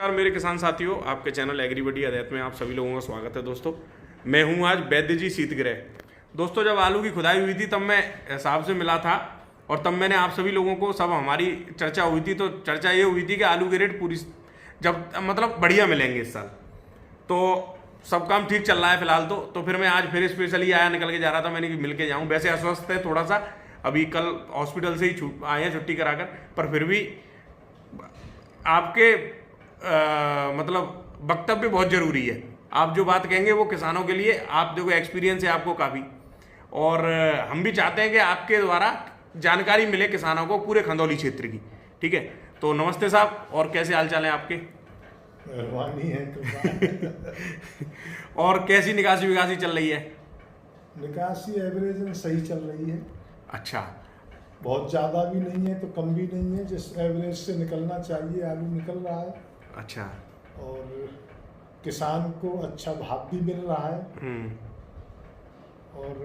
नमस्कार मेरे किसान साथियों, आपके चैनल एग्रीबडी अदैत में आप सभी लोगों का स्वागत है। दोस्तों मैं हूं आज वैद्य जी शीतगृह। दोस्तों जब आलू की खुदाई हुई थी तब मैं साहब से मिला था और तब मैंने आप सभी लोगों को सब हमारी चर्चा हुई थी, तो चर्चा ये हुई थी कि आलू के रेट पूरी जब मतलब बढ़िया मिलेंगे इस साल। तो सब काम ठीक चल रहा है फिलहाल। तो फिर मैं आज फिर स्पेशली आया, निकल के जा रहा था मैंने कि मिल के जाऊँ। वैसे अस्वस्थ है थोड़ा सा, अभी कल हॉस्पिटल से ही आए हैं छुट्टी कराकर, पर फिर भी आपके मतलब वक्तव्य बहुत ज़रूरी है। आप जो बात कहेंगे वो किसानों के लिए, आप देखो एक्सपीरियंस है आपको काफ़ी, और हम भी चाहते हैं कि आपके द्वारा जानकारी मिले किसानों को पूरे खंदौली क्षेत्र की। ठीक है, तो नमस्ते साहब, और कैसे हाल चाल हैं आपके? मेहरबानी है तो और कैसी निकासी विकासी चल रही है? निकासी एवरेज में सही चल रही है। अच्छा, बहुत ज़्यादा भी नहीं है तो कम भी नहीं है, जिस एवरेज से निकलना चाहिए आलू निकल रहा है। अच्छा। और किसान को अच्छा भाव भी मिल रहा है। और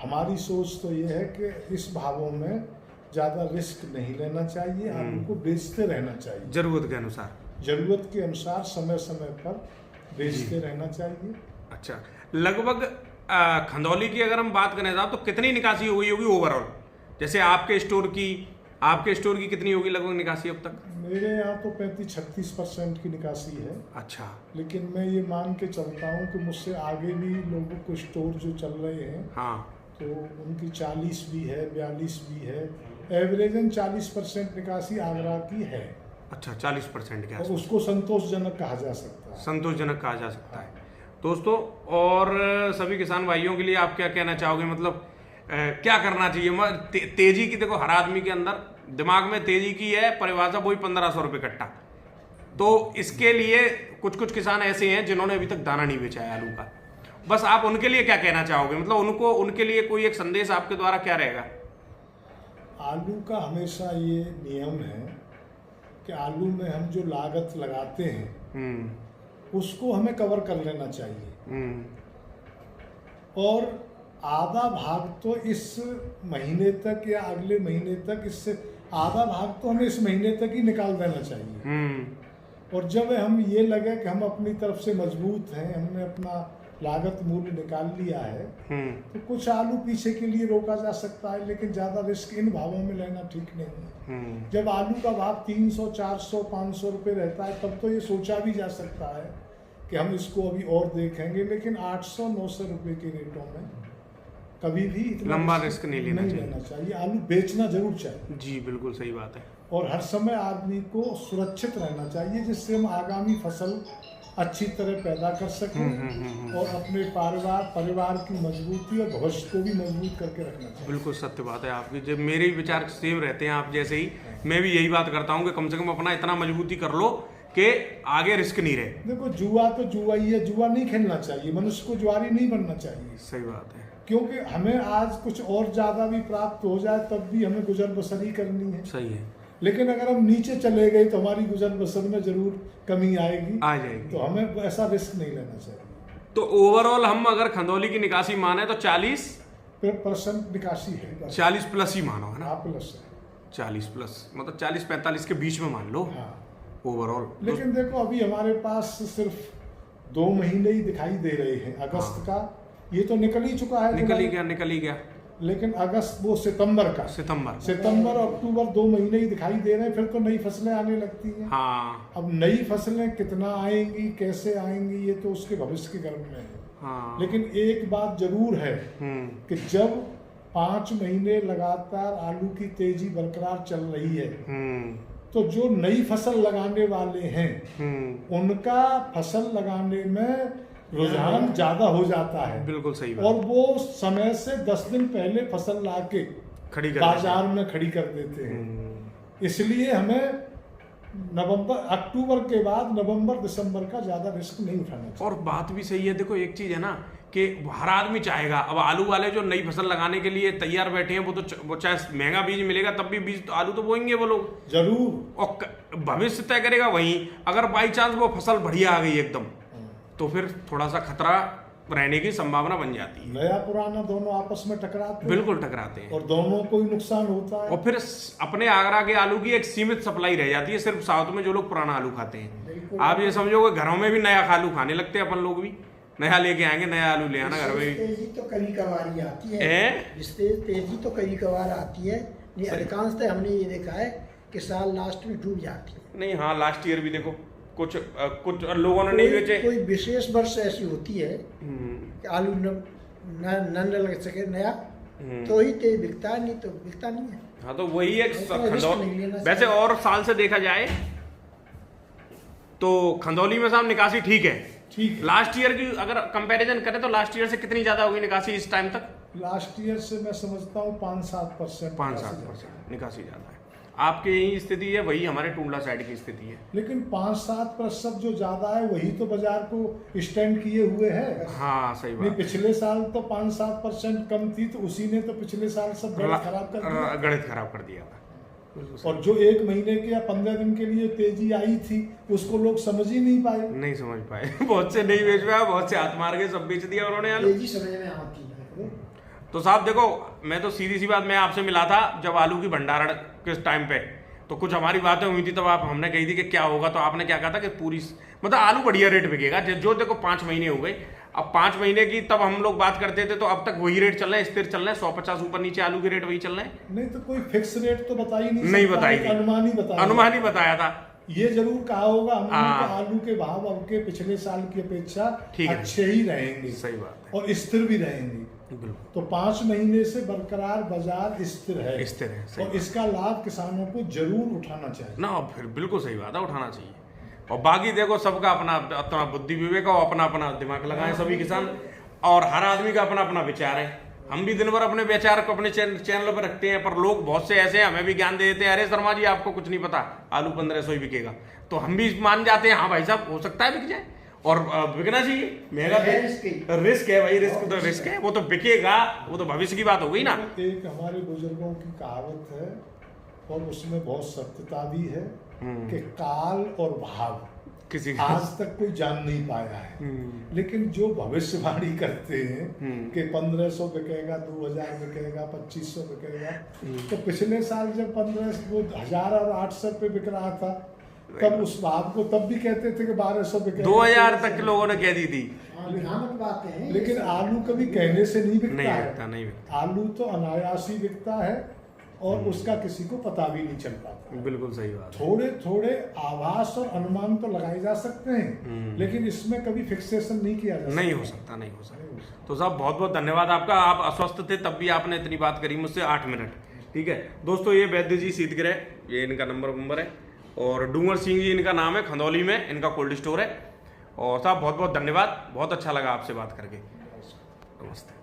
हमारी सोच तो ये है कि इस भावों में ज़्यादा रिस्क नहीं लेना चाहिए, आलू को बेचते रहना चाहिए जरूरत के अनुसार, ज़रूरत के अनुसार समय समय पर बेचते रहना चाहिए। अच्छा, लगभग खंदौली की अगर हम बात करें साहब तो कितनी निकासी हो गई होगी ओवरऑल? जैसे आपके स्टोर की कितनी होगी लगभग निकासी अब तक? मेरे यहाँ तो 35-36% की निकासी है। अच्छा। लेकिन मैं ये मान के चलता हूँ कि मुझसे आगे भी लोगों को स्टोर जो चल रहे हैं, हाँ, तो उनकी 40 भी है, 42 भी है। एवरेजन 40% निकासी आगरा की है। अच्छा, 40% और उसको संतोषजनक कहा जा सकता है। संतोषजनक कहा जा सकता है। दोस्तों और सभी किसान भाइयों के लिए आप क्या कहना चाहोगे? मतलब क्या करना चाहिए? तेजी की, देखो हर आदमी के अंदर दिमाग में तेजी की है परिभाषा, वही 1500 रुपये कट्टा। तो इसके लिए कुछ किसान ऐसे हैं जिन्होंने अभी तक दाना नहीं बेचा है आलू का, बस आप उनके लिए क्या कहना चाहोगे? मतलब उनके लिए कोई एक संदेश आपके द्वारा क्या रहेगा? आलू का हमेशा ये नियम है कि आलू में हम जो लागत लगाते हैं उसको हमें कवर कर लेना चाहिए। और आधा भाग तो इस महीने तक या अगले महीने तक, इससे आधा भाग तो हमें इस महीने तक ही निकाल देना चाहिए। और जब हम ये लगे कि हम अपनी तरफ से मजबूत हैं, हमने अपना लागत मूल्य निकाल लिया है, तो कुछ आलू पीछे के लिए रोका जा सकता है, लेकिन ज़्यादा रिस्क इन भावों में लेना ठीक नहीं है। जब आलू का भाव 300, 400, 500 रुपये रहता है तब तो ये सोचा भी जा सकता है कि हम इसको अभी और देखेंगे, लेकिन 800, 900 रुपये के रेटों में कभी भी इतना लंबा रिस्क नहीं लेना चाहिए। आलू बेचना जरूर चाहिए। जी बिल्कुल सही बात है। और हर समय आदमी को सुरक्षित रहना चाहिए, जिससे हम आगामी फसल अच्छी तरह पैदा कर सकें और अपने परिवार की मजबूती और भविष्य को भी मजबूत करके रखना चाहिए। बिल्कुल सत्य बात है आपकी। जब मेरे विचार सेम रहते हैं आप जैसे ही, मैं भी यही बात करता हूँ कि कम से कम अपना इतना मजबूती कर लो कि आगे रिस्क नहीं रहे। देखो जुआ तो जुआ ही है, जुआ नहीं खेलना चाहिए, मनुष्य को जुआरी नहीं बनना चाहिए। सही बात है, क्योंकि हमें आज कुछ और ज्यादा भी प्राप्त हो जाए तब भी हमें गुजर बसर ही करनी है। सही है। लेकिन अगर हम नीचे चले गए तो हमारी गुजर बसर में जरूर कमी आ जाएगी। तो हमें ऐसा रिस्क नहीं लेना चाहिए। तो ओवरऑल हम अगर खंदौली की निकासी माने तो 40% निकासी है। 40 प्लस ही मानो, है ना? प्लस है, 40 प्लस मतलब 40-45 के बीच में मान लो। हाँ। ओवरऑल लेकिन देखो अभी हमारे पास सिर्फ 2 महीने ही दिखाई दे रहे हैं। अगस्त का ये तो निकल ही चुका है, निकल ही गया। लेकिन अगस्त, वो सितंबर का, सितंबर और अक्टूबर 2 महीने ही दिखाई दे रहे हैं। फिर तो नई फसलें आने लगती हैं। हाँ। अब नई फसलें कितना आएंगी, कैसे आएंगी, ये तो उसके भविष्य के गर्भ में है। हाँ। लेकिन एक बात जरूर है कि जब 5 महीने लगातार आलू की तेजी बरकरार चल रही है, तो जो नई फसल लगाने वाले हैं उनका फसल लगाने में रुझान ज्यादा हो जाता है। बिल्कुल सही बात। और वो समय से 10 दिन पहले फसल लाके बाजार में खड़ी कर देते हैं। इसलिए हमें अक्टूबर के बाद नवंबर दिसंबर का ज्यादा रिस्क नहीं उठाना चाहिए। और बात भी सही है। देखो एक चीज है ना कि हर आदमी चाहेगा, अब आलू वाले जो नई फसल लगाने के लिए तैयार बैठे हैं वो चाहे महंगा बीज मिलेगा तब भी बीज आलू तो बोएंगे वो लोग जरूर, और भविष्य तय करेगा वहीं। अगर बाई चांस वो फसल बढ़िया आ गई एकदम, तो फिर थोड़ा सा खतरा रहने की संभावना बन जाती है। नया पुराना दोनों आपस में टकराते हैं बिल्कुल टकराते हैं और दोनों को ही नुकसान होता है। और फिर अपने आगरा के आलू की एक सीमित सप्लाई रह जाती है सिर्फ साउथ में, जो लोग पुराना आलू खाते हैं। आप ये समझो कि घरों में भी नया आलू खाने लगते हैं, अपन लोग भी नया लेके आएंगे, नया आलू ले आना घर में। तेजी तो कभी कभार ही आती है, इससे तेजी तो कभी कभार आती है, नहीं अधिकांशतः हमने ये देखा है कि साल लास्ट में डूब जाती है। नहीं हाँ, लास्ट ईयर भी देखो कुछ लोगों ने नहीं बेचे। कोई विशेष वर्ष ऐसी होती है कि आलू न लग सके नया तो ही तेज बिकता है, नहीं तो बिकता नहीं है। हाँ तो वही एक खंडौली। वैसे और साल से देखा जाए तो खंदौली में साहब निकासी ठीक है। ठीक है। लास्ट ईयर की अगर कंपैरिजन करें तो लास्ट ईयर से कितनी ज्यादा होगी निकासी इस टाइम तक? लास्ट ईयर से मैं समझता हूँ 5-7% 5-7% निकासी ज्यादा है। आपकी यही स्थिति है, वही हमारे टूंडला साइड की स्थिति है। लेकिन 5-7% जो ज्यादा है वही तो बाजार को स्टैंड किए हुए है। हाँ सही नहीं, बात। पिछले साल तो 5-7% कम थी तो उसी ने तो पिछले साल सब गणित खराब कर दिया। गणित खराब कर दिया था। और जो 1 महीने के या 15 दिन के लिए तेजी आई थी उसको लोग समझ ही नहीं पाए। नहीं समझ पाए बहुत से नहीं बेच पाया, बहुत से हाथ मार के सब बेच दिया उन्होंने आलू। तेजी समझ में आती है। तो साहब देखो, मैं तो सीधी सी बात, मैं आपसे मिला था जब आलू की भंडारण के टाइम पे, तो कुछ हमारी बातें हुई थी, तब आप हमने कही थी कि क्या होगा, तो आपने क्या कहा था कि पूरी मतलब आलू बढ़िया रेट बिकेगा। जो देखो 5 महीने हो गए, अब 5 महीने की तब हम लोग बात करते थे तो अब तक वही रेट चल रहे हैं, स्थिर चल रहे हैं, 150 ऊपर नीचे आलू के रेट वही चल रहे हैं। नहीं तो कोई फिक्स रेट तो बता ही नहीं नहीं सकता, बताई एक थी। अनुमान ही बताया था। ये जरूर कहा होगा हमने हाँ। कि आलू के भाव अब के पिछले साल की अपेक्षा ठीक है। अच्छे ही रहेंगे सही बात है, और स्थिर भी रहेंगे। बिल्कुल तो 5 महीने से बरकरार बाजार स्थिर है स्थिर है, सही और बात। इसका लाभ किसानों को जरूर उठाना चाहिए ना फिर बिल्कुल सही बात है, उठाना चाहिए। और बाकी देखो सबका अपना अपना बुद्धि विवेक और अपना अपना दिमाग लगाएं सभी किसान, और हर आदमी का अपना अपना विचार है। हम भी दिन भर अपने विचार को अपने चैनल पर रखते हैं, पर लोग बहुत से ऐसे हैं हमें भी ज्ञान दे देते हैं, अरे शर्मा जी आपको कुछ नहीं पता, आलू 1500 ही बिकेगा। तो हम भी मान जाते हैं हाँ भाई साहब हो सकता है बिक जाए, और बिकना चाहिए। महंगा रिस्क है भाई, रिस्क है, वो तो बिकेगा, वो तो भविष्य की बात हो गई ना। एक हमारे बुजुर्गों की कहावत है और उसमें बहुत सत्यता भी है कि काल और भाव किसी आज तक कोई जान नहीं पाया है, लेकिन जो भविष्यवाणी करते हैं कि 1500 बिकेगा, 2000 बिकेगा, 2500 बिकेगा, तो पिछले साल जब 1500 और 800 पे बिक रहा था तब उस भाव को तब भी कहते थे कि 1200 बिकेगा, 2000 तक लोगों ने कह दी थी। भ्रामक बातें हैं। लेकिन आलू कभी कहने से नहीं बिकता नहीं है। बिकता, नहीं बिकता। आलू तो अनायास ही बिकता है और उसका किसी को पता भी नहीं चल पाता। बिल्कुल सही बात है। थोड़े थोड़े आभास और अनुमान तो लगाए जा सकते हैं, लेकिन इसमें कभी फिक्सेशन नहीं किया जा सकता। नहीं हो सकता, नहीं हो सकता। तो साहब बहुत बहुत धन्यवाद आपका, आप अस्वस्थ थे तब भी आपने इतनी बात करी मुझसे 8 मिनट। ठीक है दोस्तों, ये वैद्य जी शीतगृह, ये इनका नंबर है, और डूंगर सिंह जी इनका नाम है, खंदौली में इनका कोल्ड स्टोर है। और साहब बहुत बहुत धन्यवाद, बहुत अच्छा लगा आपसे बात करके। नमस्ते।